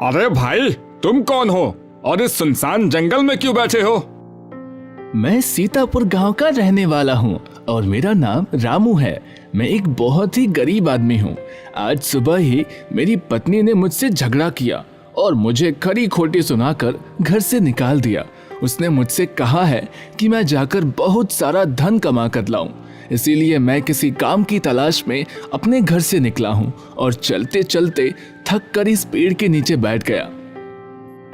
अरे भाई, तुम कौन हो और इस सुनसान जंगल में क्यों बैठे हो? मैं सीतापुर गांव का रहने वाला हूँ और मेरा नाम रामू है। मैं एक बहुत ही गरीब आदमी हूँ। आज सुबह ही मेरी पत्नी ने मुझसे झगड़ा किया और मुझे खरी खोटी सुनाकर घर से निकाल दिया। उसने मुझसे कहा है कि मैं जाकर बहुत सारा धन कमा कर लाऊं। इसीलिए मैं किसी काम की तलाश में अपने घर से निकला हूँ और चलते चलते थक कर इस पेड़ के नीचे बैठ गया।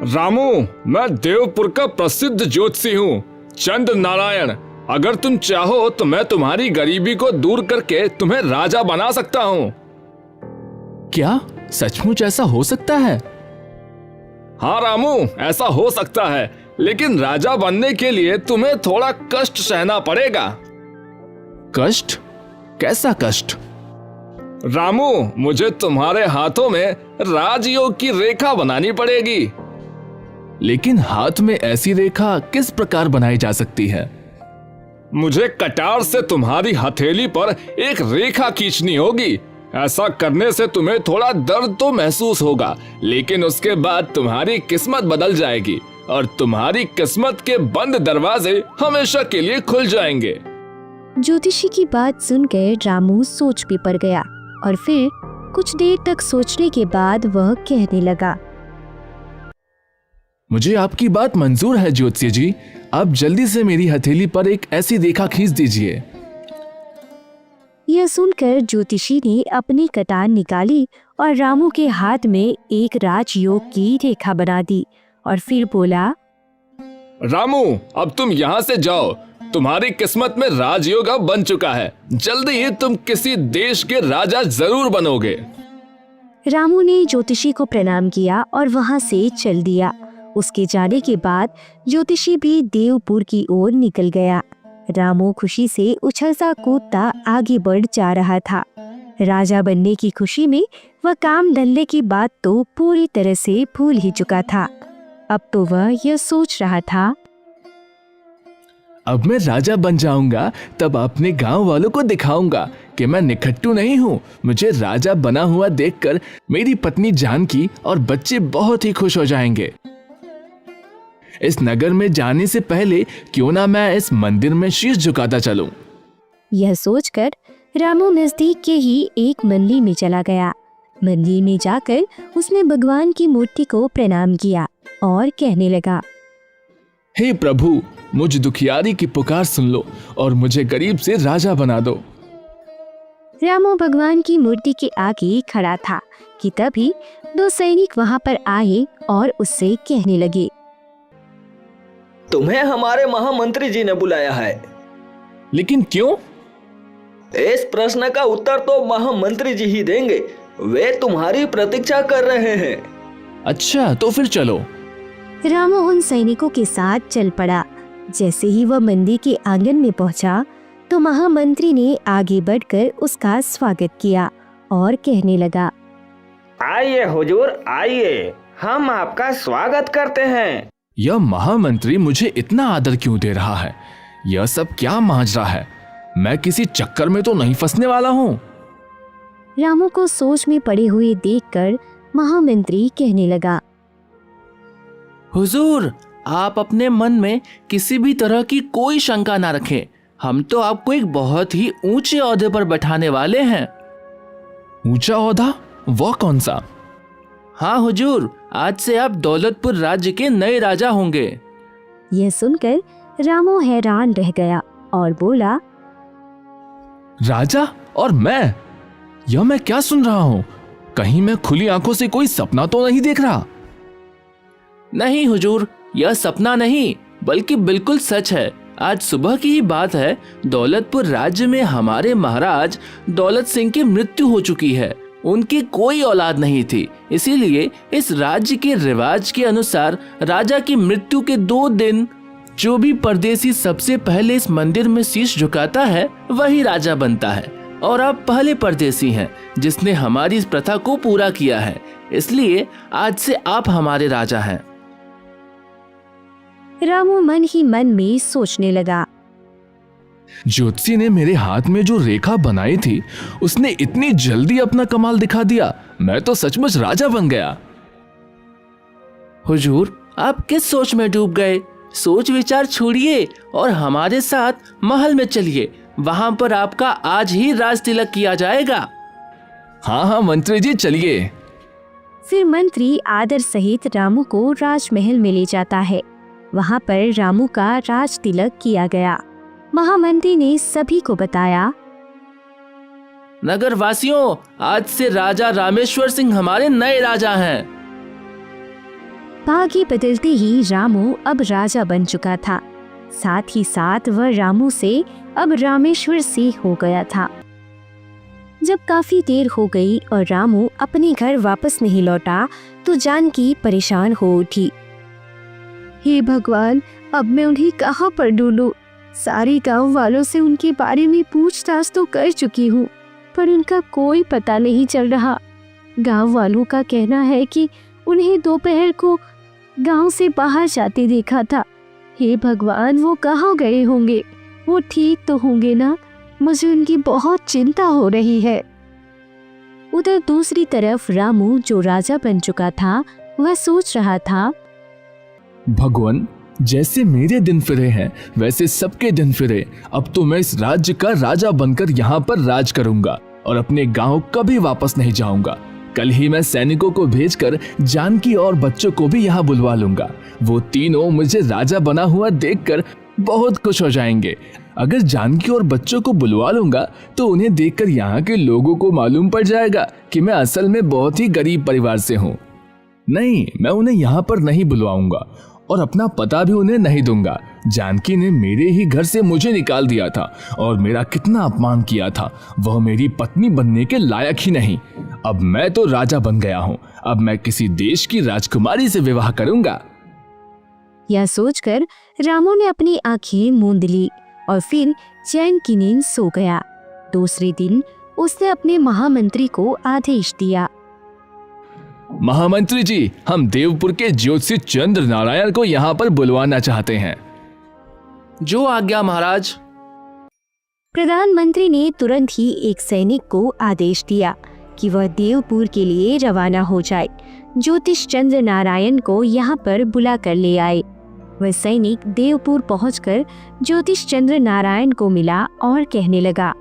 रामू, मैं देवपुर का प्रसिद्ध ज्योतिषी हूँ, चंद्र नारायण। अगर तुम चाहो तो मैं तुम्हारी गरीबी को दूर करके तुम्हें राजा बना सकता हूँ। क्या सचमुच ऐसा हो सकता है? हाँ रामू, ऐसा हो सकता है, लेकिन राजा बनने के लिए तुम्हें थोड़ा कष्ट सहना पड़ेगा। कष्ट? कैसा कष्ट? रामू, मुझे तुम्हारे हाथों में राजयोग की रेखा बनानी पड़ेगी। लेकिन हाथ में ऐसी रेखा किस प्रकार बनाई जा सकती है? मुझे कटार से तुम्हारी हथेली पर एक रेखा खींचनी होगी। ऐसा करने से तुम्हें थोड़ा दर्द तो महसूस होगा, लेकिन उसके बाद तुम्हारी किस्मत बदल जाएगी और तुम्हारी किस्मत के बंद दरवाजे हमेशा के लिए खुल जाएंगे। ज्योतिषी की बात सुनकर रामू सोच में पड़ गया और फिर कुछ देर तक सोचने के बाद वह कहने लगा, मुझे आपकी बात मंजूर है ज्योतिषी जी। आप जल्दी से मेरी हथेली पर एक ऐसी रेखा खींच दीजिए। यह सुनकर ज्योतिषी ने अपनी कटार निकाली और रामू के हाथ में एक राजयोग की रेखा बना दी और फिर बोला, रामू, अब तुम यहाँ से जाओ। तुम्हारी किस्मत में राजयोग अब बन चुका है। जल्दी ही तुम किसी देश के राजा जरूर बनोगे। रामू ने ज्योतिषी को प्रणाम किया और वहां से चल दिया। उसके जाने के बाद ज्योतिषी भी देवपुर की ओर निकल गया। रामू खुशी से उछलता कूदता आगे बढ़ जा रहा था। राजा बनने की खुशी में वह काम धंधे की बात तो पूरी तरह से भूल ही चुका था। अब तो वह यह सोच रहा था, अब मैं राजा बन जाऊंगा तब अपने गांव वालों को दिखाऊंगा कि मैं निखट्टू नहीं हूँ। मुझे राजा बना हुआ देखकर मेरी पत्नी जानकी और बच्चे बहुत ही खुश हो जाएंगे। इस नगर में जाने से पहले क्यों ना मैं इस मंदिर में शीश झुकाता चलूं। यह सोचकर रामू नजदीक के ही एक मंदिर में चला गया। मंदिर में जाकर उसने भगवान की मूर्ति को प्रणाम किया और कहने लगा, हे प्रभु, मुझ दुखियारी की पुकार सुन लो और मुझे गरीब से राजा बना दो। रामू भगवान की मूर्ति के आगे खड़ा था कि तभी दो सैनिक वहां पर आए और उससे कहने लगे, तुम्हें हमारे महामंत्री जी ने बुलाया है। लेकिन क्यों? इस प्रश्न का उत्तर तो महामंत्री जी ही देंगे। वे तुम्हारी प्रतीक्षा कर रहे हैं। अच्छा, तो फिर चलो। रामू उन सैनिकों के साथ चल पड़ा। जैसे ही वह मंदिर के आंगन में पहुंचा तो महामंत्री ने आगे बढ़कर उसका स्वागत किया और कहने लगा, आइए हुजूर, आइए, हम आपका स्वागत करते हैं। यह महामंत्री मुझे इतना आदर क्यों दे रहा है? यह सब क्या माजरा है? मैं किसी चक्कर में तो नहीं फंसने वाला हूँ। रामू को सोच में पड़े हुए देखकर महामंत्री कहने लगा, हुजूर, आप अपने मन में किसी भी तरह की कोई शंका ना रखें। हम तो आपको एक बहुत ही ऊंचे ओहदे पर बैठाने वाले हैं। ऊंचा ओहदा? वह कौन सा? हाँ हुजूर, आज से आप दौलतपुर राज्य के नए राजा होंगे। यह सुनकर रामू हैरान रह गया और बोला, राजा और मैं? यह मैं क्या सुन रहा हूँ? कहीं मैं खुली आंखों से कोई सपना तो नहीं देख रहा? नहीं हुजूर, यह सपना नहीं बल्कि बिल्कुल सच है। आज सुबह की ही बात है। दौलतपुर राज्य में हमारे महाराज दौलत सिंह की मृत्यु हो चुकी है। उनकी कोई औलाद नहीं थी, इसीलिए इस राज्य के रिवाज के अनुसार राजा की मृत्यु के 2 दिन जो भी परदेसी सबसे पहले इस मंदिर में शीश झुकाता है वही राजा बनता है। और आप पहले परदेसी हैं जिसने हमारी इस प्रथा को पूरा किया है, इसलिए आज से आप हमारे राजा हैं। रामू मन ही मन में सोचने लगा, ज्योतिषी ने मेरे हाथ में जो रेखा बनाई थी उसने इतनी जल्दी अपना कमाल दिखा दिया। मैं तो सचमुच राजा बन गया। हुजूर, आप किस सोच में डूब गए? सोच विचार छोड़िए और हमारे साथ महल में चलिए। वहां पर आपका आज ही राज तिलक किया जाएगा। हाँ हाँ मंत्री जी, चलिए। फिर मंत्री आदर सहित रामू को राजमहल में ले जाता है। वहां पर रामू का राज तिलक किया गया। महामंत्री ने सभी को बताया, नगर वासियों, आज से राजा रामेश्वर सिंह हमारे नए राजा हैं। भाग्य बदलते ही रामू अब राजा बन चुका था। साथ ही साथ वह रामू से अब रामेश्वर से हो गया था। जब काफी देर हो गई और रामू अपने घर वापस नहीं लौटा तो जानकी परेशान हो उठी। हे भगवान, अब मैं उन्हें कहाँ पर ढूंढूं? सारे गांव वालों से उनके बारे में पूछताछ तो कर चुकी हूँ, पर उनका कोई पता नहीं चल रहा। गांव वालों का कहना है कि उन्हें दोपहर को गांव से बाहर जाते देखा था। हे भगवान, वो कहाँ गए होंगे? वो ठीक तो होंगे ना? मुझे उनकी बहुत चिंता हो रही है। उधर दूसरी तरफ रामू, जो राजा बन चुका था, वह सोच रहा था, भगवान, जैसे मेरे दिन फिरे हैं वैसे सबके दिन फिरे। अब तो मैं इस राज्य का राजा बनकर यहाँ पर राज करूंगा और अपने गांव कभी वापस नहीं जाऊंगा। कल ही मैं सैनिकों को भेजकर जानकी और बच्चों को भी यहाँ बुलवा लूंगा। वो तीनों मुझे राजा बना हुआ देखकर बहुत खुश हो जाएंगे। अगर जानकी और बच्चों को बुलवा लूंगा तो उन्हें देखकर यहाँ के लोगों को मालूम पड़ जाएगा कि मैं असल में बहुत ही गरीब परिवार से हूँ। नहीं, मैं उन्हें यहाँ पर नहीं बुलवाऊंगा और अपना पता भी उन्हें नहीं दूंगा। जानकी ने मेरे ही घर से मुझे निकाल दिया था और मेरा कितना अपमान किया था। वह मेरी पत्नी बनने के लायक ही नहीं। अब मैं तो राजा बन गया हूँ। अब मैं किसी देश की राजकुमारी से विवाह करूंगा। यह सोचकर रामू ने अपनी आंखें मूंद ली और फिर चैन की नींद सो गया। दूसरे दिन उसने अपने महामंत्री को आदेश दिया, महामंत्री जी, हम देवपुर के ज्योतिषी चंद्र नारायण को यहाँ पर बुलवाना चाहते हैं। जो आज्ञा महाराज। प्रधानमंत्री ने तुरंत ही एक सैनिक को आदेश दिया कि वह देवपुर के लिए रवाना हो जाए। ज्योतिष चंद्र नारायण को यहाँ पर बुला कर ले आए। वह सैनिक देवपुर पहुंचकर ज्योतिष चंद्र नारायण को मिला और कहने लगा,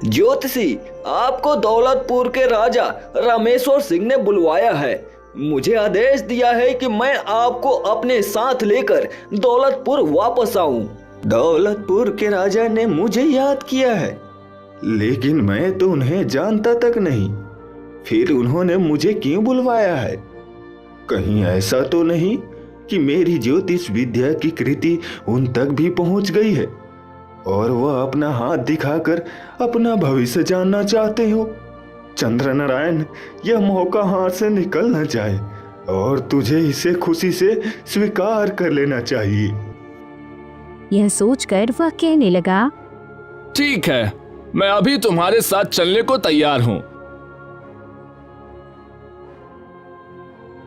ज्योतिषी, आपको दौलतपुर के राजा रामेश्वर सिंह ने बुलवाया है। मुझे आदेश दिया है कि मैं आपको अपने साथ लेकर दौलतपुर वापस आऊं। दौलतपुर के राजा ने मुझे याद किया है, लेकिन मैं तो उन्हें जानता तक नहीं। फिर उन्होंने मुझे क्यों बुलवाया है? कहीं ऐसा तो नहीं कि मेरी ज्योतिष विद्या की कृति उन तक भी पहुंच गई है और वह अपना हाथ दिखाकर अपना भविष्य जानना चाहते हो? चंद्र नारायण, यह मौका हाथ से निकल न जाए और तुझे इसे खुशी से स्वीकार कर लेना चाहिए। यह सोचकर वह कहने लगा, ठीक है, मैं अभी तुम्हारे साथ चलने को तैयार हूं।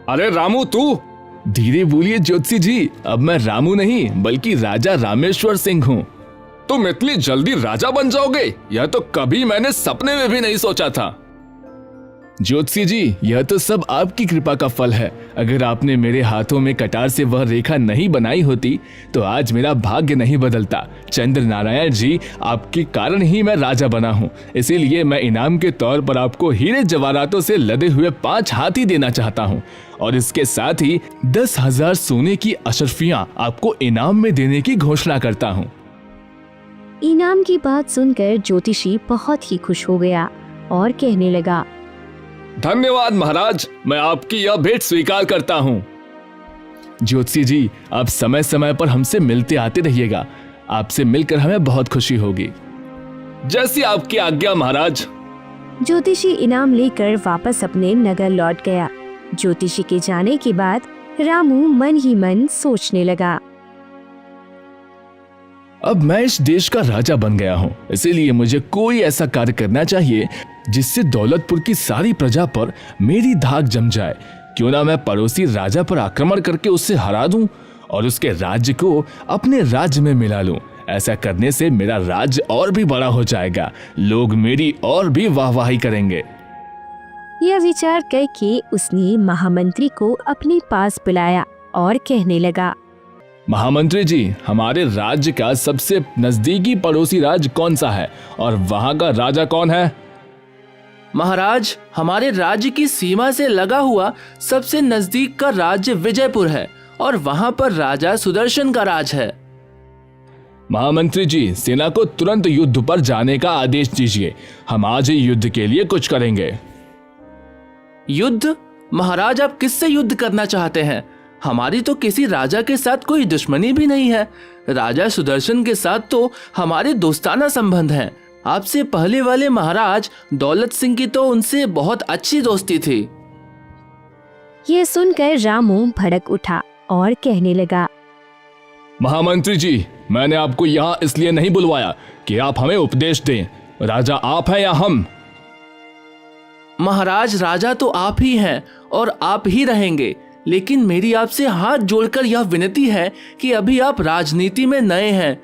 अरे रामू, तू? धीरे बोलिए ज्योतिषी जी, अब मैं रामू नहीं बल्कि राजा रामेश्वर सिंह हूँ। तुम इतनी जल्दी राजा बन जाओगे? यह तो कभी मैंने सपने में भी नहीं सोचा था। ज्योतिषी जी, यह तो सब आपकी कृपा का फल है। अगर आपने मेरे हाथों में कटार से वह रेखा नहीं बनाई होती तो आज मेरा भाग्य नहीं बदलता। चंद्र नारायण जी, आपके कारण ही मैं राजा बना हूँ। इसीलिए मैं इनाम के तौर पर आपको हीरे जवाहरातों से लदे हुए 5 हाथी देना चाहता हूँ और इसके साथ ही 10,000 सोने की अशर्फियाँ आपको इनाम में देने की घोषणा करता हूँ। इनाम की बात सुनकर ज्योतिषी बहुत ही खुश हो गया और कहने लगा, धन्यवाद महाराज, मैं आपकी यह भेंट स्वीकार करता हूँ। ज्योतिषी जी, आप समय समय पर हमसे मिलते आते रहिएगा। आपसे मिलकर हमें बहुत खुशी होगी। जैसी आपकी आज्ञा महाराज। ज्योतिषी इनाम लेकर वापस अपने नगर लौट गया। ज्योतिषी के जाने के बाद रामू मन ही मन सोचने लगा, अब मैं इस देश का राजा बन गया हूँ, इसीलिए मुझे कोई ऐसा कार्य करना चाहिए जिससे दौलतपुर की सारी प्रजा पर मेरी धाक जम जाए। क्यों ना मैं पड़ोसी राजा पर आक्रमण करके उससे हरा दूं और उसके राज्य को अपने राज्य में मिला लूं। ऐसा करने से मेरा राज्य और भी बड़ा हो जाएगा, लोग मेरी और भी वाहवाही करेंगे। यह विचार करके उसने महामंत्री को अपने पास बुलाया और कहने लगा, महामंत्री जी, हमारे राज्य का सबसे नजदीकी पड़ोसी राज्य कौन सा है और वहाँ का राजा कौन है? महाराज, हमारे राज्य की सीमा से लगा हुआ सबसे नजदीक का राज्य विजयपुर है और वहाँ पर राजा सुदर्शन का राज है। महामंत्री जी, सेना को तुरंत युद्ध पर जाने का आदेश दीजिए। हम आज ही युद्ध के लिए कुछ करेंगे। युद्ध? महाराज, आप किससे युद्ध करना चाहते हैं? हमारी तो किसी राजा के साथ कोई दुश्मनी भी नहीं है। राजा सुदर्शन के साथ तो हमारे दोस्ताना संबंध हैं। आपसे पहले वाले महाराज दौलत सिंह की तो उनसे बहुत अच्छी दोस्ती थी। यह सुनकर रामू भड़क उठा और कहने लगा, महामंत्री जी, मैंने आपको यहाँ इसलिए नहीं बुलवाया कि आप हमें उपदेश दें। राजा आप हैं या हम? महाराज, राजा तो आप ही हैं और आप ही रहेंगे, लेकिन मेरी आपसे हाथ जोड़कर यह विनती है कि अभी आप राजनीति में नए हैं,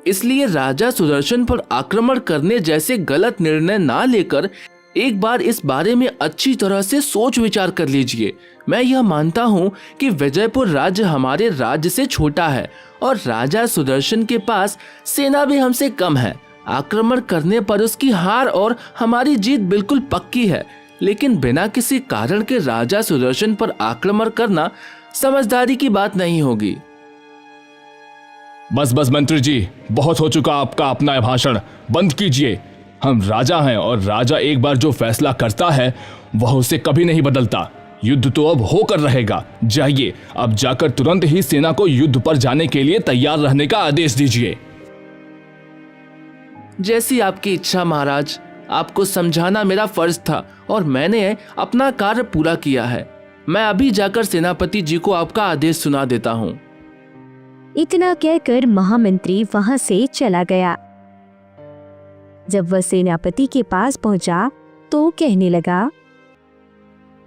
इसलिए राजा सुदर्शन पर आक्रमण करने जैसे गलत निर्णय ना लेकर एक बार इस बारे में अच्छी तरह से सोच विचार कर लीजिए। मैं यह मानता हूँ कि विजयपुर राज्य हमारे राज्य से छोटा है और राजा सुदर्शन के पास सेना भी हमसे कम है। आक्रमण करने पर उसकी हार और हमारी जीत बिल्कुल पक्की है, लेकिन बिना किसी कारण के राजा सुदर्शन पर आक्रमण करना समझदारी की बात नहीं होगी। बस बस मंत्री जी, बहुत हो चुका आपका अपना भाषण, बंद कीजिए। हम राजा हैं और राजा एक बार जो फैसला करता है वह उसे कभी नहीं बदलता। युद्ध तो अब होकर रहेगा। जाइए, अब जाकर तुरंत ही सेना को युद्ध पर जाने के लिए तैयार रहने का आदेश दीजिए। जैसी आपकी इच्छा महाराज। आपको समझाना मेरा फर्ज था और मैंने अपना कार्य पूरा किया है। मैं अभी जाकर सेनापति जी को आपका आदेश सुना देता हूँ। इतना कहकर महामंत्री वहां से चला गया। जब वह सेनापति के पास पहुंचा तो कहने लगा,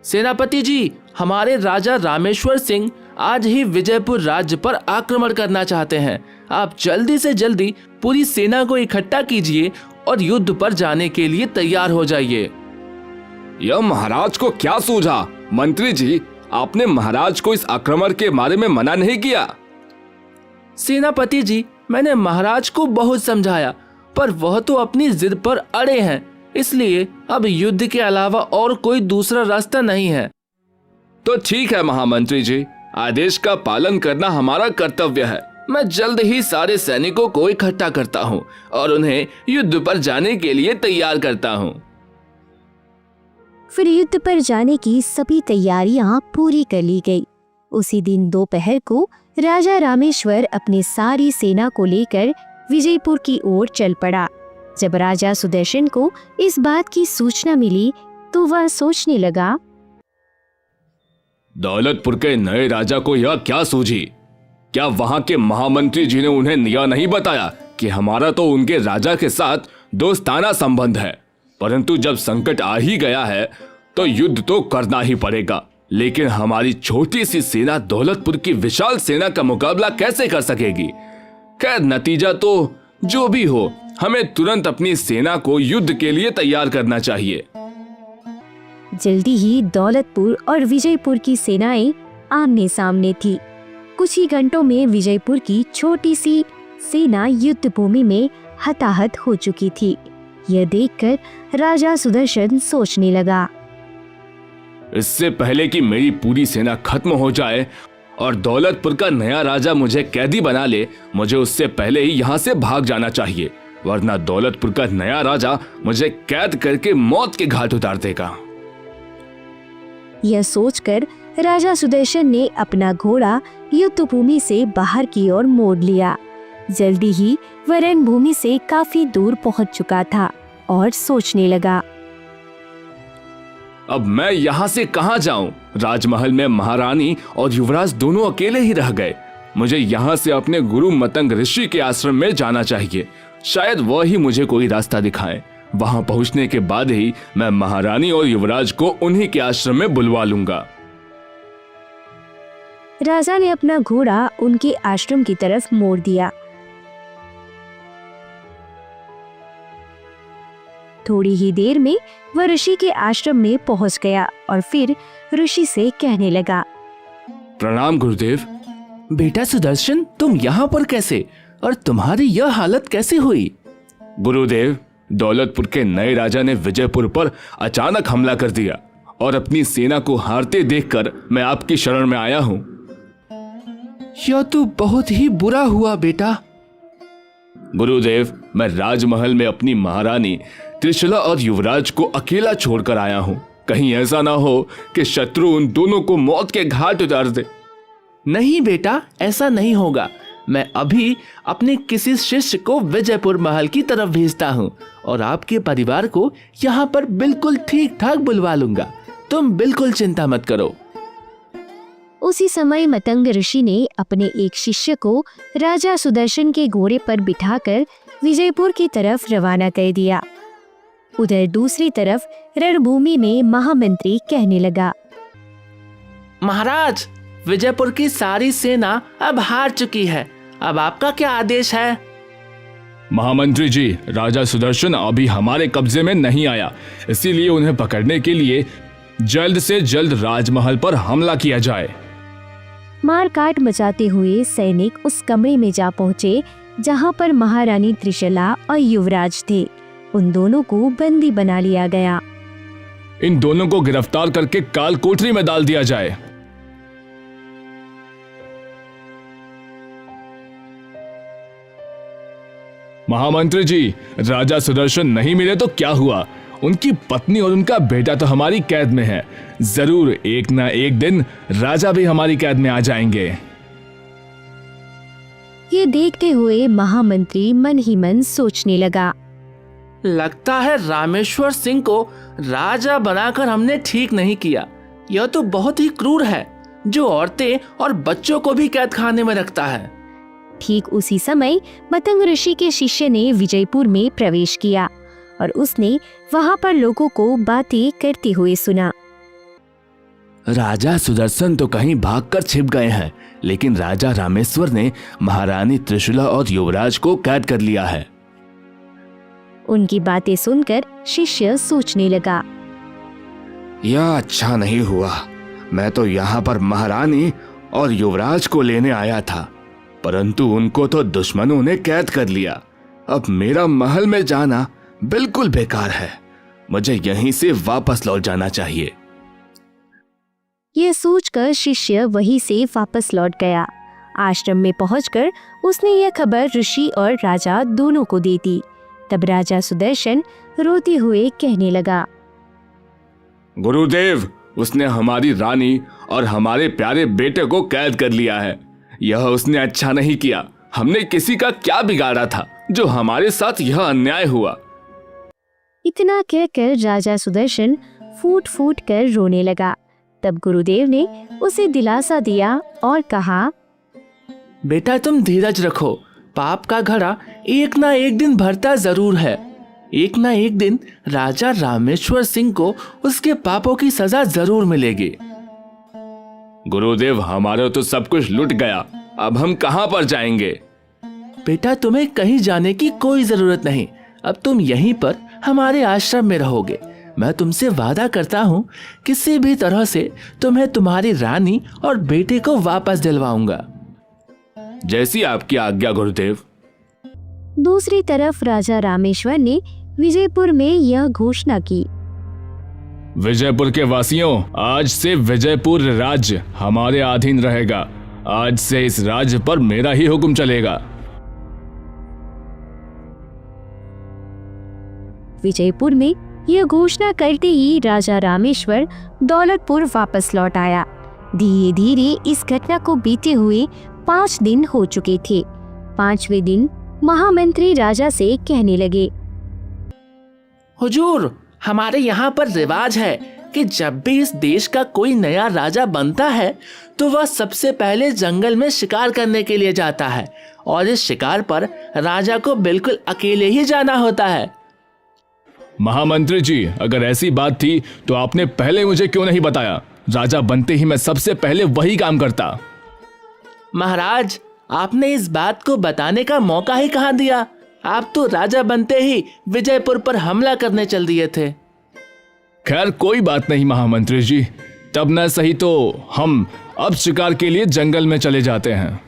सेनापति जी, हमारे राजा रामेश्वर सिंह आज ही विजयपुर राज्य पर आक्रमण करना चाहते हैं। आप जल्दी से जल्दी पूरी सेना को इकट्ठा कीजिए और युद्ध पर जाने के लिए तैयार हो जाइए। यह महाराज को क्या सूझा? मंत्री जी, आपने महाराज को इस आक्रमण के बारे में मना नहीं किया? सेनापति जी, मैंने महाराज को बहुत समझाया, पर वह तो अपनी जिद पर अड़े हैं, इसलिए अब युद्ध के अलावा और कोई दूसरा रास्ता नहीं है। तो ठीक है महामंत्री जी, आदेश का पालन करना हमारा कर्तव्य है। मैं जल्द ही सारे सैनिकों को इकट्ठा करता हूँ और उन्हें युद्ध पर जाने के लिए तैयार करता हूँ। फिर युद्ध पर जाने की सभी तैयारियां पूरी कर ली गई। उसी दिन दोपहर को राजा रामेश्वर अपनी सारी सेना को लेकर विजयपुर की ओर चल पड़ा। जब राजा सुदर्शन को इस बात की सूचना मिली तो वह सोचने लगा, दौलतपुर के नए राजा को यह क्या सूझी? क्या वहां के महामंत्री जी ने उन्हें यह नहीं बताया कि हमारा तो उनके राजा के साथ दोस्ताना संबंध है, परंतु जब संकट आ ही गया है तो युद्ध तो करना ही पड़ेगा। लेकिन हमारी छोटी सी सेना दौलतपुर की विशाल सेना का मुकाबला कैसे कर सकेगी? खैर, नतीजा तो जो भी हो, हमें तुरंत अपनी सेना को युद्ध के लिए तैयार करना चाहिए। जल्दी ही दौलतपुर और विजयपुर की सेनाएं आमने सामने थी। कुछ ही घंटों में विजयपुर की छोटी सी सेना युद्ध भूमि में हताहत हो चुकी थी। यह देखकर राजा सुदर्शन सोचने लगा, इससे पहले कि मेरी पूरी सेना खत्म हो जाए और दौलतपुर का नया राजा मुझे कैदी बना ले, मुझे उससे पहले ही यहाँ से भाग जाना चाहिए, वरना दौलतपुर का नया राजा मुझे कैद करके मौत के घाट उतार देगा। यह सोचकर राजा सुदर्शन ने अपना घोड़ा युद्ध भूमि से बाहर की ओर मोड़ लिया। जल्दी ही वह रणभूमि से काफी दूर पहुंच चुका था और सोचने लगा, अब मैं यहाँ से कहाँ जाऊं? राजमहल में महारानी और युवराज दोनों अकेले ही रह गए। मुझे यहाँ से अपने गुरु मतंग ऋषि के आश्रम में जाना चाहिए। शायद वह ही मुझे कोई रास्ता दिखाएं। वहां पहुंचने के बाद ही मैं महारानी और युवराज को उन्हीं के आश्रम में बुलवा लूंगा। राजा ने अपना घोड़ा उनके आश्रम की तरफ मोड़ दिया। थोड़ी ही देर में वह ऋषि के आश्रम में पहुंच गया और फिर ऋषि से कहने लगा, प्रणाम गुरुदेव। बेटा सुदर्शन, तुम यहाँ पर कैसे और तुम्हारी यह हालत कैसे हुई? गुरुदेव, दौलतपुर के नए राजा ने विजयपुर पर अचानक हमला कर दिया और अपनी सेना को हारते देखकर मैं आपकी शरण में आया हूँ। यह तो बहुत ही बुरा हुआ बेटा। गुरुदेव, मैं राजमहल में अपनी महारानी त्रिशला और युवराज को अकेला छोड़कर आया हूँ। कहीं ऐसा ना हो कि शत्रु उन दोनों को मौत के घाट उतार दे। नहीं बेटा, ऐसा नहीं होगा। मैं अभी अपने किसी शिष्य को विजयपुर महल की तरफ भेजता हूँ और आपके परिवार को यहाँ पर बिल्कुल ठीक ठाक बुलवा लूंगा। तुम बिल्कुल चिंता मत करो। उसी समय मतंग ऋषि ने अपने एक शिष्य को राजा सुदर्शन के घोड़े पर बिठाकर विजयपुर की तरफ रवाना कर दिया। उधर दूसरी तरफ रणभूमि में महामंत्री कहने लगा, महाराज, विजयपुर की सारी सेना अब हार चुकी है। अब आपका क्या आदेश है? महामंत्री जी, राजा सुदर्शन अभी हमारे कब्जे में नहीं आया, इसीलिए उन्हें पकड़ने के लिए जल्द से जल्द राजमहल पर हमला किया जाए। मारकाट मचाते हुए सैनिक उस कमरे में जा पहुंचे जहां पर महारानी त्रिशला और युवराज थे। उन दोनों को बंदी बना लिया गया। इन दोनों को गिरफ्तार करके काल कोठरी में डाल दिया जाए। महामंत्री जी, राजा सुदर्शन नहीं मिले तो क्या हुआ? उनकी पत्नी और उनका बेटा तो हमारी कैद में है। जरूर एक ना एक दिन राजा भी हमारी कैद में आ जाएंगे। ये देखते हुए महामंत्री मन ही मन सोचने लगा, लगता है रामेश्वर सिंह को राजा बनाकर हमने ठीक नहीं किया। यह तो बहुत ही क्रूर है, जो औरतें और बच्चों को भी कैद खाने में रखता है। ठीक उसी समय मतंग ऋषि के शिष्य ने विजयपुर में प्रवेश किया और उसने वहां पर लोगों को बातें करते हुए सुना। राजा सुदर्शन तो कहीं भागकर छिप गए हैं, लेकिन राजा रामेश्वर ने महारानी त्रिशला और युवराज को कैद कर लिया है। उनकी बातें सुनकर शिष्य सोचने लगा, यह अच्छा नहीं हुआ। मैं तो यहाँ पर महारानी और युवराज को लेने आया था, परंतु उनको तो दुश्मनों ने कैद कर लिया। अब मेरा महल में जाना बिल्कुल बेकार है। मुझे यहीं से वापस लौट जाना चाहिए। यह सोचकर शिष्य वहीं से वापस लौट गया। आश्रम में पहुंचकर उसने यह खबर ऋषि और राजा दोनों को दे दी। तब राजा सुदर्शन रोते हुए कहने लगा, गुरुदेव, उसने हमारी रानी और हमारे प्यारे बेटे को कैद कर लिया है। यह उसने अच्छा नहीं किया। हमने किसी का क्या बिगाड़ा था जो हमारे साथ यह अन्याय हुआ। इतना कहकर राजा सुदर्शन फूट फूट कर रोने लगा। तब गुरुदेव ने उसे दिलासा दिया और कहा, बेटा, तुम धीरज रखो। पाप का घड़ा एक ना एक दिन भरता जरूर है। एक ना एक दिन राजा रामेश्वर सिंह को उसके पापों की सजा जरूर मिलेगी। गुरुदेव, हमारा तो सब कुछ लुट गया। अब हम कहां पर जाएंगे? बेटा, तुम्हें कहीं जाने की कोई जरूरत नहीं। अब तुम यहीं पर हमारे आश्रम में रहोगे। मैं तुमसे वादा करता हूँ, किसी भी तरह से तुम्हें तुम्हारी रानी और बेटे को वापस दिलवाऊंगा। जैसी आपकी आज्ञा गुरुदेव। दूसरी तरफ राजा रामेश्वर ने विजयपुर में यह घोषणा की, विजयपुर के वासियों, आज से विजयपुर राज्य हमारे अधीन रहेगा। आज से इस राज्य पर मेरा ही हुक्म चलेगा। विजयपुर में यह घोषणा करते ही राजा रामेश्वर दौलतपुर वापस लौट आया। धीरे धीरे इस घटना को बीते हुए 5 दिन हो चुके थे। 5वें दिन महामंत्री राजा से कहने लगे, हुजूर, हमारे यहाँ पर रिवाज है कि जब भी इस देश का कोई नया राजा बनता है तो वह सबसे पहले जंगल में शिकार करने के लिए जाता है और इस शिकार पर राजा को बिल्कुल अकेले ही जाना होता है। महामंत्री जी, अगर ऐसी बात थी तो आपने पहले मुझे क्यों नहीं बताया? राजा बनते ही मैं सबसे पहले वही काम करता। महाराज, आपने इस बात को बताने का मौका ही कहाँ दिया। आप तो राजा बनते ही विजयपुर पर हमला करने चल दिए थे। खैर कोई बात नहीं महामंत्री जी, तब न सही तो हम अब शिकार के लिए जंगल में चले जाते हैं।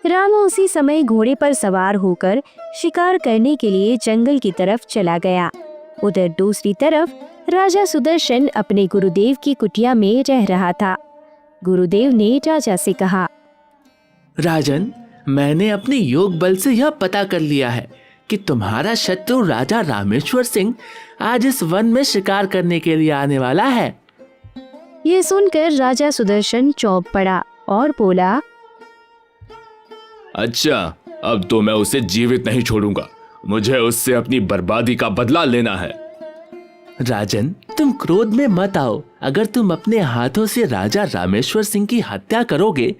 रामू उसी समय घोड़े पर सवार होकर शिकार करने के लिए जंगल की तरफ चला गया। उधर दूसरी तरफ राजा सुदर्शन अपने गुरुदेव की कुटिया में रह रहा था। गुरुदेव ने राजा से कहा, राजन, मैंने अपने योग बल से यह पता कर लिया है कि तुम्हारा शत्रु राजा रामेश्वर सिंह आज इस वन में शिकार करने के लिए आने वाला है। ये सुनकर राजा सुदर्शन चौंक पड़ा और बोला, अच्छा, अब तो मैं उसे जीवित नहीं छोड़ूंगा, मुझे उससे अपनी बर्बादी का बदला लेना है। राजन, तुम क्रोध में मत आओ। अगर तुम अपने हाथों से राजा रामेश्वर सिंह की हत्या करोगे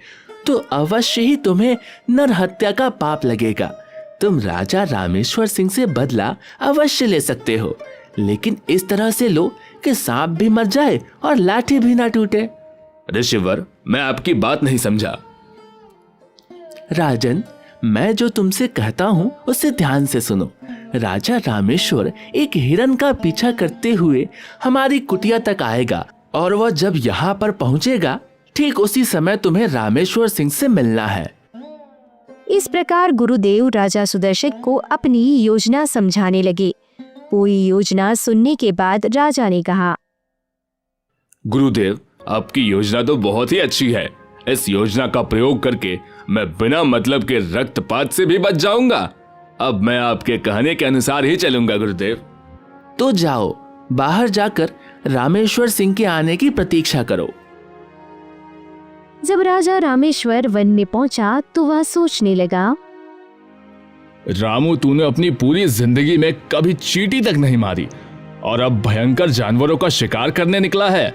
तो अवश्य ही तुम्हें नर हत्या का पाप लगेगा। तुम राजा रामेश्वर सिंह से बदला अवश्य ले सकते हो, लेकिन इस तरह से लो कि सांप भी मर जाए और लाठी भी ना टूटे। ऋषिवर, मैं आपकी बात नहीं समझा। राजन, मैं जो तुमसे कहता हूँ उसे ध्यान से सुनो। राजा रामेश्वर एक हिरन का पीछा करते हुए हमारी कुटिया तक आएगा और वह जब यहाँ पर पहुँचेगा ठीक उसी समय तुम्हें रामेश्वर सिंह से मिलना है। इस प्रकार गुरुदेव राजा सुदर्शन को अपनी योजना समझाने लगे। पूरी योजना सुनने के बाद राजा ने कहा, गुरुदेव, आपकी योजना तो बहुत ही अच्छी है। इस योजना का प्रयोग करके मैं बिना मतलब के रक्तपात से भी बच जाऊंगा। अब मैं आपके कहने के अनुसार ही चलूंगा गुरुदेव। तो जाओ, बाहर जाकर रामेश्वर सिंह के आने की प्रतीक्षा करो। जब राजा रामेश्वर वन में पहुंचा तो वह सोचने लगा, रामू, तूने अपनी पूरी जिंदगी में कभी चींटी तक नहीं मारी और अब भयंकर जानवरों का शिकार करने निकला है।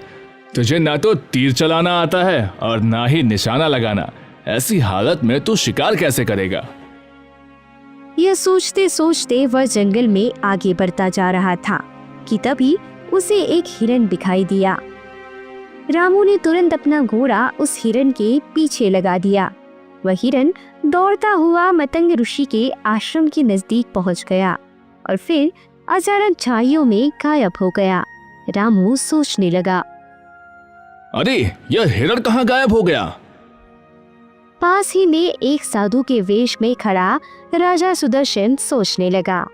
तुझे ना तो तीर चलाना आता है और ना ही निशाना लगाना। ऐसी हालत में तू शिकार कैसे करेगा? यह सोचते सोचते वह जंगल में आगे बढ़ता जा रहा था कि तभी उसे एक हिरन दिखाई दिया। रामू ने तुरंत अपना घोड़ा उस हिरन के पीछे लगा दिया। वह हिरन दौड़ता हुआ मतंग ऋषि के आश्रम के नजदीक पहुंच गया और फिर अचानक छाइयों में गायब हो गया। रामू सोचने लगा, अरे, यह हिरन कहाँ गायब हो गया? पास ही में एक साधु के वेश में खड़ा राजा सुदर्शन सोचने लगा,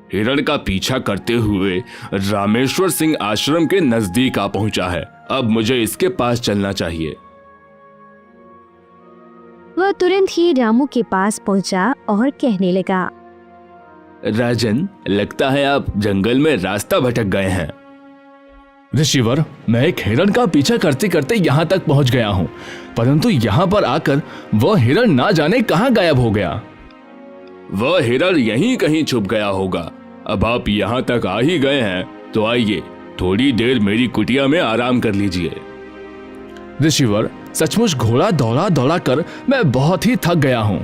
हिरण का पीछा करते हुए रामेश्वर सिंह आश्रम के नजदीक आ पहुंचा है। अब मुझे इसके पास चलना चाहिए। वह तुरंत ही रामू के पास पहुंचा और कहने लगा, राजन, लगता है आप जंगल में रास्ता भटक गए हैं। ऋषिवर, मैं एक हिरण का पीछा करते करते यहाँ तक पहुँच गया हूँ, परंतु यहाँ पर आकर वह हिरण ना जाने कहाँ गायब हो गया। वह हिरण यहीं कहीं छुप गया होगा। अब आप यहाँ तक आ ही गए हैं तो आइए, थोड़ी देर मेरी कुटिया में आराम कर लीजिए। ऋषिवर, सचमुच घोड़ा दौड़ा दौड़ा कर मैं बहुत ही थक गया हूँ।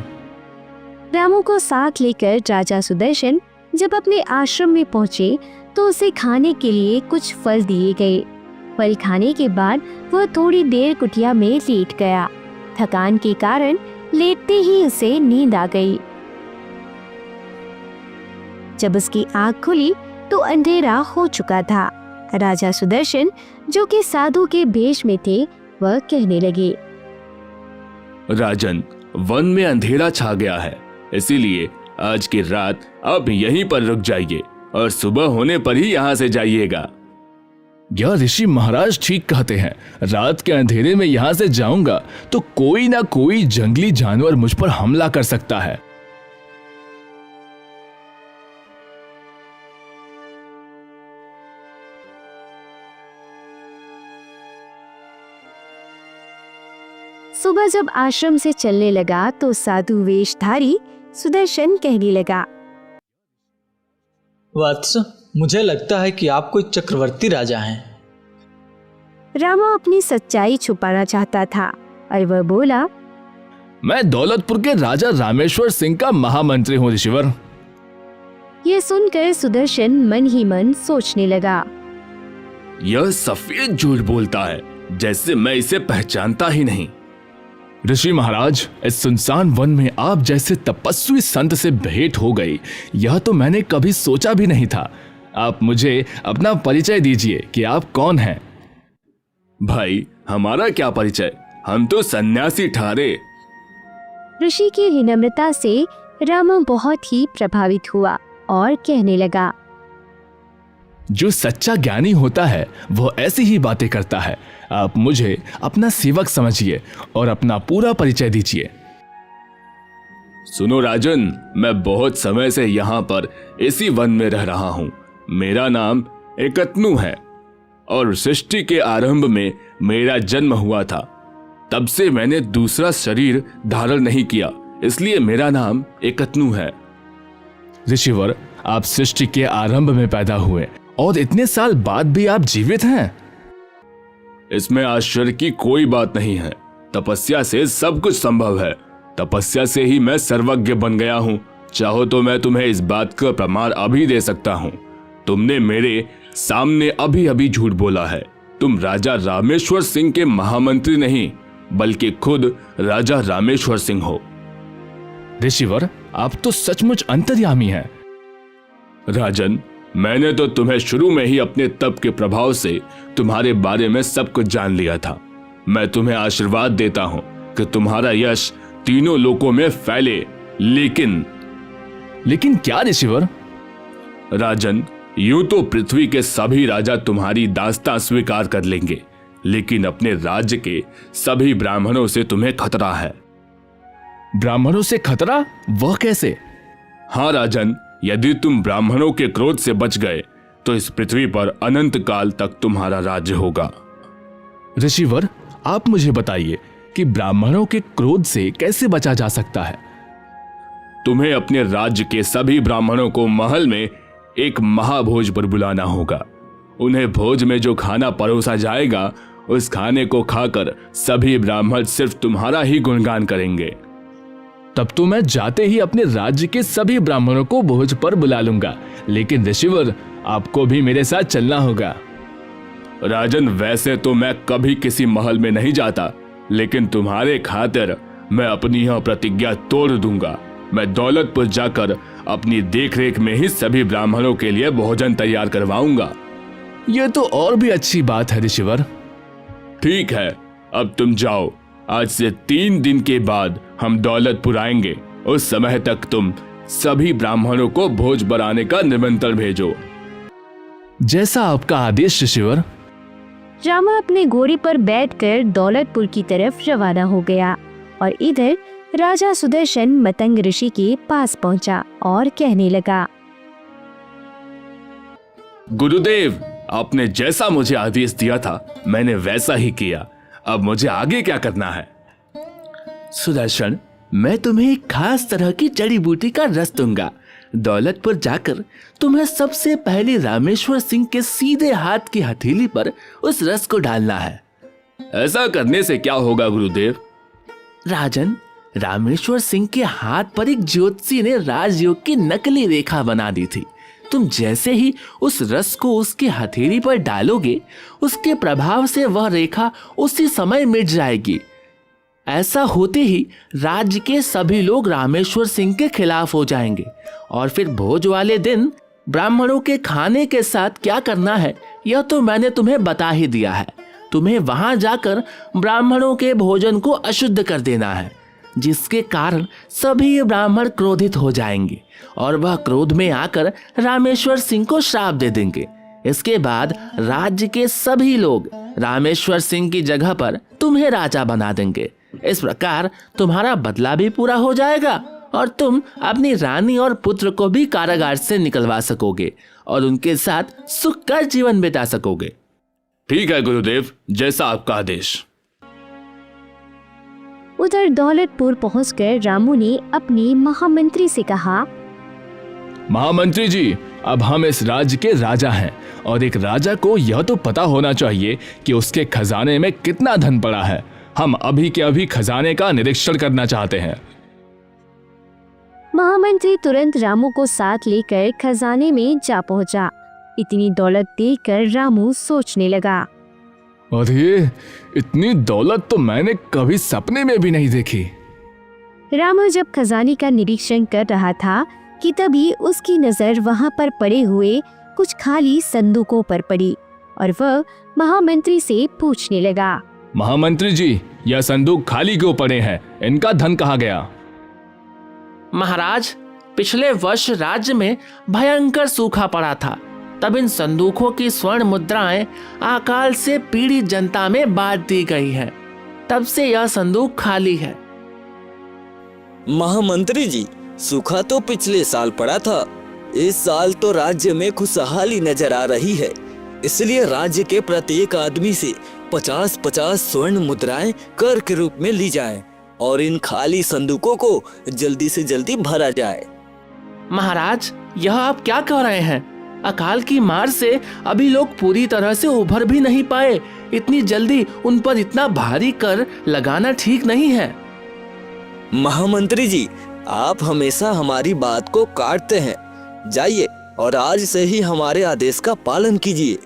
रामू को साथ लेकर राजा सुदर्शन जब अपने आश्रम में पहुंचे तो उसे खाने के लिए कुछ फल दिए गए। फल खाने के बाद वह थोड़ी देर कुटिया में लेट गया। थकान के कारण लेटते ही उसे नींद आ गई। जब उसकी आँख खुली तो अंधेरा हो चुका था। राजा सुदर्शन, जो कि साधु के भेष में थे, वह कहने लगे, राजन, वन में अंधेरा छा गया है, इसीलिए आज की रात आप यहीं पर रुक जाइए और सुबह होने पर ही यहाँ से जाइएगा। यह ऋषि महाराज ठीक कहते हैं। रात के अंधेरे में यहाँ से जाऊंगा तो कोई ना कोई जंगली जानवर मुझ पर हमला कर सकता है। सुबह जब आश्रम से चलने लगा तो साधु वेशधारी सुदर्शन कहने लगा, वत्स, मुझे लगता है कि आप कोई चक्रवर्ती राजा हैं। रामू अपनी सच्चाई छुपाना चाहता था और वह बोला, मैं दौलतपुर के राजा रामेश्वर सिंह का महामंत्री हूँ ऋषिवर। ये सुनकर सुदर्शन मन ही मन सोचने लगा, यह सफेद झूठ बोलता है, जैसे मैं इसे पहचानता ही नहीं। ऋषि महाराज, इस सुनसान वन में आप जैसे तपस्वी संत से भेंट हो गई, यह तो मैंने कभी सोचा भी नहीं था। आप मुझे अपना परिचय दीजिए कि आप कौन हैं। भाई, हमारा क्या परिचय, हम तो सन्यासी ठहरे। ऋषि की विनम्रता से रामू बहुत ही प्रभावित हुआ और कहने लगा, जो सच्चा ज्ञानी होता है वो ऐसी ही बातें करता है। आप मुझे अपना सेवक समझिए और अपना पूरा परिचय दीजिए। सुनो राजन, मैं बहुत समय से यहाँ पर इसी वन में रह रहा हूँ। मेरा नाम एकत्नु है और सृष्टि के आरंभ में मेरा जन्म हुआ था। तब से मैंने दूसरा शरीर धारण नहीं किया, इसलिए मेरा नाम एकत्नु है। ऋषिवर, आप सृष्टि के आरंभ में पैदा हुए और इतने साल बाद भी आप जीवित हैं। इसमें आश्चर्य की कोई बात नहीं है। तपस्या से सब कुछ संभव है। तपस्या से ही मैं सर्वज्ञ बन गया हूँ। चाहो तो मैं तुम्हें इस बात का प्रमाण अभी दे सकता हूँ। तुमने मेरे सामने अभी अभी झूठ बोला है। तुम राजा रामेश्वर सिंह के महामंत्री नहीं, बल्कि खुद राजा रामेश्वर सिंह हो। ऋषिवर, आप तो सचमुच अंतर्यामी हैं। राजन, मैंने तो तुम्हें शुरू में ही अपने तप के प्रभाव से तुम्हारे बारे में सब कुछ जान लिया था। मैं तुम्हें आशीर्वाद देता हूं कि तुम्हारा यश तीनों लोकों में फैले। लेकिन क्या ऋषिवर? राजन, यूं तो पृथ्वी के सभी राजा तुम्हारी दास्तां स्वीकार कर लेंगे, लेकिन अपने राज्य के सभी ब्राह्मणों से तुम्हें खतरा है। ब्राह्मणों से खतरा? वह कैसे? हाँ राजन, यदि तुम ब्राह्मणों के क्रोध से बच गए तो इस पृथ्वी पर अनंत काल तक तुम्हारा राज्य होगा। ऋषिवर, आप मुझे बताइए कि ब्राह्मणों के क्रोध से कैसे बचा जा सकता है? तुम्हें अपने राज्य के सभी ब्राह्मणों को महल में एक महाभोज पर बुलाना होगा। उन्हें भोज में जो खाना परोसा जाएगा, उस खाने को खाकर सभी ब्राह्मण सिर्फ तुम्हारा ही गुणगान करेंगे। तब तो मैं जाते ही अपने राज्य के सभी ब्राह्मणों को भोज पर बुला लूंगा। लेकिन ऋषिवर, आपको भी मेरे साथ चलना होगा। राजन, वैसे तो मैं कभी किसी महल में नहीं जाता, लेकिन तुम्हारे खातिर मैं अपनी यह प्रतिज्ञा तोड़ दूंगा। मैं दौलतपुर जाकर अपनी देखरेख में ही सभी ब्राह्मणों के लिए भोजन तैयार करवाऊंगा। यह तो और भी अच्छी बात है ऋषिवर। ठीक है, अब तुम जाओ। आज से 3 दिन के बाद हम दौलतपुर आएंगे। उस समय तक तुम सभी ब्राह्मणों को भोज बनाने का निमंत्रण भेजो। जैसा आपका आदेश ऋषिवर। रामा अपने घोड़े पर बैठकर दौलतपुर की तरफ रवाना हो गया और इधर राजा सुदर्शन मतंग ऋषि के पास पहुंचा और कहने लगा, गुरुदेव, आपने जैसा मुझे आदेश दिया था मैंने वैसा ही किया। अब मुझे आगे क्या करना है? सुदर्शन, मैं तुम्हें एक खास तरह की जड़ी बूटी का रस दूंगा। दौलतपुर जाकर तुम्हें सबसे पहले रामेश्वर सिंह के सीधे हाथ की हथेली पर उस रस को डालना है। ऐसा करने से क्या होगा गुरुदेव? राजन, रामेश्वर सिंह के हाथ पर एक ज्योतिषी ने राजयोग की नकली रेखा बना दी थी। तुम जैसे ही उस रस को उसकी हथेली पर डालोगे, उसके प्रभाव से वह रेखा उसी समय मिट जाएगी। ऐसा होते ही राज्य के सभी लोग रामेश्वर सिंह के खिलाफ हो जाएंगे और फिर भोज वाले दिन ब्राह्मणों के खाने के साथ क्या करना है यह तो मैंने तुम्हें बता ही दिया है। तुम्हें वहां जाकर ब्राह्मणों के भोजन को अशुद्ध कर देना है, जिसके कारण सभी ब्राह्मण क्रोधित हो जाएंगे और वह क्रोध में आकर रामेश्वर सिंह को श्राप दे देंगे। इसके बाद राज्य के सभी लोग रामेश्वर सिंह की जगह पर तुम्हें राजा बना देंगे। इस प्रकार तुम्हारा बदला भी पूरा हो जाएगा और तुम अपनी रानी और पुत्र को भी कारागार से निकलवा सकोगे और उनके साथ सुख का जीवन बिता सकोगे। ठीक है गुरुदेव, जैसा आपका आदेश। उधर दौलतपुर पहुंचकर रामू ने अपने महामंत्री से कहा, महामंत्री जी, अब हम इस राज्य के राजा हैं और एक राजा को यह तो पता होना चाहिए कि उसके खजाने में कितना धन पड़ा है। हम अभी के अभी खजाने का निरीक्षण करना चाहते हैं। महामंत्री तुरंत रामू को साथ लेकर खजाने में जा पहुंचा। इतनी दौलत देखकर रामू सोचने लगा, अरे इतनी दौलत तो मैंने कभी सपने में भी नहीं देखी। रामू जब खजाने का निरीक्षण कर रहा था कि तभी उसकी नजर वहां पर पड़े हुए कुछ खाली संदूकों पर पड़ी और वह महामंत्री से पूछने लगा। महामंत्री जी, यह संदूक खाली क्यों पड़े हैं? इनका धन कहाँ गया? महाराज, पिछले वर्ष राज्य में भयंकर सूखा पड़ा था। तब इन संदूकों की स्वर्ण मुद्राएं अकाल से पीड़ित जनता में बांट दी गई है। तब से यह संदूक खाली है। महामंत्री जी, सूखा तो पिछले साल पड़ा था। इस साल तो राज्य में खुशहाली नजर आ रही है, इसलिए राज्य के प्रत्येक आदमी से 50-50 स्वर्ण मुद्राएं कर के रूप में ली जाएं और इन खाली संदूकों को जल्दी से जल्दी भरा जाए। महाराज, यह आप क्या कह रहे हैं? अकाल की मार से अभी लोग पूरी तरह से उभर भी नहीं पाए। इतनी जल्दी उन पर इतना भारी कर लगाना ठीक नहीं है। महामंत्री जी, आप हमेशा हमारी बात को काटते हैं। जाइए और आज से ही हमारे आदेश का पालन कीजिए।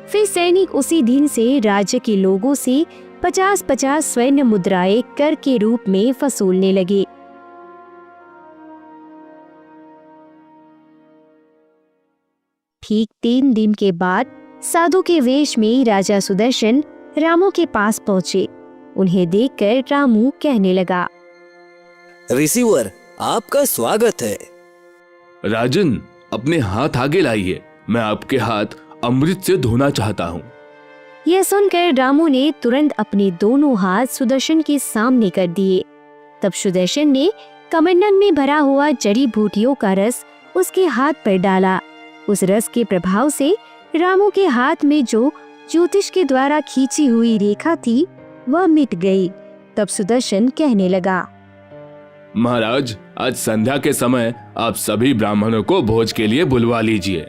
फिर सैनिक उसी दिन से राज्य के लोगों से 50-50 स्वर्ण मुद्राएं कर के रूप में वसूलने लगे। ठीक 3 दिन के बाद साधु के वेश में राजा सुदर्शन रामू के पास पहुँचे। उन्हें देखकर रामू कहने लगा। ऋषिवर, आपका स्वागत है। राजन, अपने हाथ आगे लाइए, मैं आपके हाथ अमृत से धोना चाहता हूँ। यह सुनकर रामू ने तुरंत अपने दोनों हाथ सुदर्शन के सामने कर दिए। तब सुदर्शन ने कमंडल में भरा हुआ जड़ी बूटियों का रस उसके हाथ पर डाला। उस रस के प्रभाव से रामू के हाथ में जो ज्योतिष के द्वारा खींची हुई रेखा थी वह मिट गई। तब सुदर्शन कहने लगा। महाराज, आज संध्या के समय आप सभी ब्राह्मणों को भोज के लिए बुलवा लीजिए।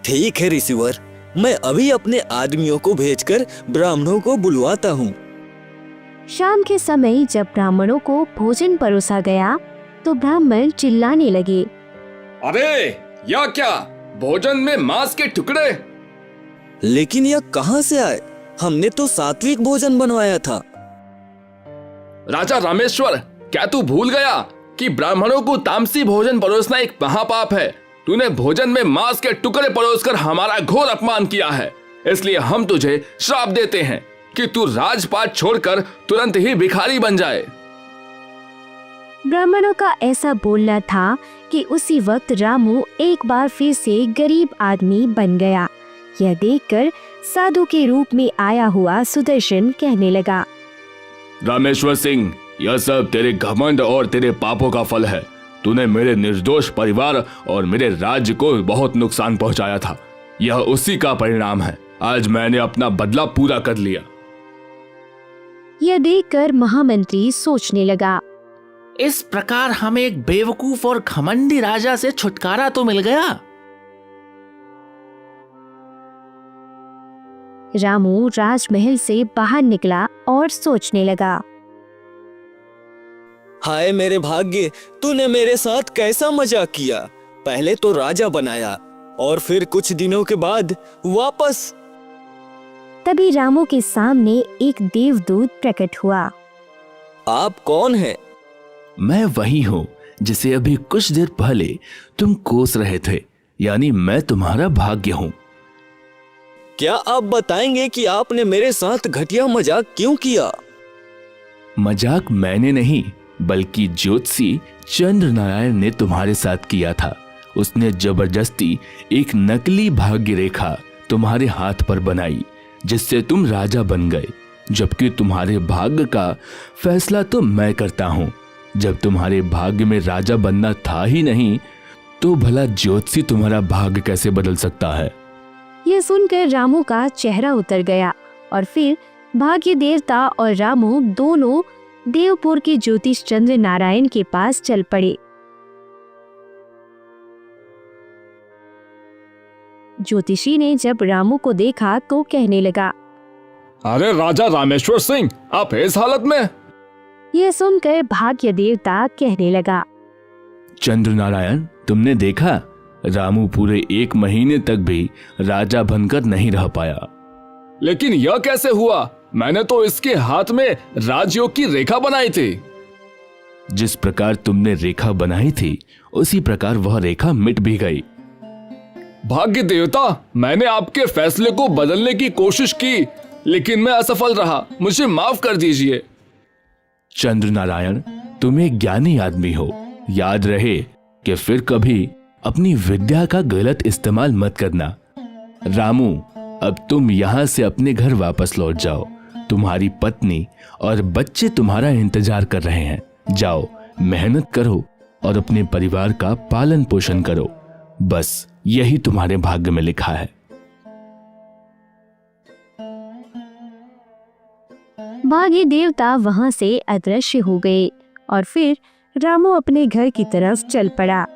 ठीक है ऋषिवर, मैं अभी अपने आदमियों को भेजकर ब्राह्मणों को बुलवाता हूँ। शाम के समय जब ब्राह्मणों को भोजन परोसा गया तो ब्राह्मण चिल्लाने लगे। अरे यह क्या, भोजन में मांस के टुकड़े? लेकिन यह कहाँ से आए? हमने तो सात्विक भोजन बनवाया था। राजा रामेश्वर, क्या तू भूल गया कि ब्राह्मणों को तामसी भोजन परोसना एक महापाप है? तूने भोजन में मांस के टुकड़े परोसकर हमारा घोर अपमान किया है। इसलिए हम तुझे श्राप देते हैं कि तू राजपाट छोड़कर तुरंत ही भिखारी बन जाए। ब्राह्मणों का ऐसा बोलना था कि उसी वक्त रामू एक बार फिर से गरीब आदमी बन गया। यह देखकर साधु के रूप में आया हुआ सुदर्शन कहने लगा। रामेश्वर सिंह, यह सब तेरे घमंड और तेरे पापों का फल है। तूने मेरे निर्दोष परिवार और मेरे राज्य को बहुत नुकसान पहुंचाया था। यह उसी का परिणाम है। आज मैंने अपना बदला पूरा कर लिया। यह देखकर महामंत्री सोचने लगा। इस प्रकार हमें एक बेवकूफ और घमंडी राजा से छुटकारा तो मिल गया। रामू राजमहल से बाहर निकला और सोचने लगा। हाय मेरे भाग्य, तूने मेरे साथ कैसा मजाक किया। पहले तो राजा बनाया और फिर कुछ दिनों के बाद वापस। तभी रामू के सामने एक देवदूत प्रकट हुआ। आप कौन हैं? मैं वही हूँ जिसे अभी कुछ देर पहले तुम कोस रहे थे, यानी मैं तुम्हारा भाग्य हूँ। क्या आप बताएंगे कि आपने मेरे साथ घटिया मजाक क्यों किया? मजाक मैंने नहीं, बल्कि ज्योतिषी चंद्र नारायण ने तुम्हारे साथ किया था। उसने जबरदस्ती एक नकली भाग्य रेखा तुम्हारे हाथ पर बनाई, जिससे तुम राजा बन गए, जबकि तुम्हारे भाग्य का फैसला तो मैं करता हूँ। जब तुम्हारे भाग्य में राजा बनना था ही नहीं, तो भला ज्योतिषी तुम्हारा भाग्य कैसे बदल सकता है? यह सुनकर रामू का चेहरा उतर गया और फिर भाग्य देवता और रामू दोनों देवपुर के ज्योतिष चंद्र नारायण के पास चल पड़े। ज्योतिषी ने जब रामू को देखा तो कहने लगा। अरे राजा रामेश्वर सिंह, आप इस हालत में? यह सुनकर भाग्य देवता कहने लगा। चंद्र नारायण, तुमने देखा, रामू पूरे 1 महीने तक भी राजा बनकर नहीं रह पाया। लेकिन यह कैसे हुआ? मैंने तो इसके हाथ में राजयोग की रेखा बनाई थी। जिस प्रकार तुमने रेखा बनाई थी उसी प्रकार वह रेखा मिट भी गई। भाग्य देवता, मैंने आपके फैसले को बदलने की कोशिश की, लेकिन मैं असफल रहा। मुझे माफ कर दीजिए। चंद्र नारायण, तुम एक ज्ञानी आदमी हो। याद रहे कि फिर कभी अपनी विद्या का गलत इस्तेमाल मत करना। रामू, अब तुम यहाँ से अपने घर वापस लौट जाओ। तुम्हारी पत्नी और बच्चे तुम्हारा इंतजार कर रहे हैं। जाओ, मेहनत करो और अपने परिवार का पालन पोषण करो। बस यही तुम्हारे भाग्य में लिखा है। भाग्य देवता वहां से अदृश्य हो गए और फिर रामू अपने घर की तरफ चल पड़ा।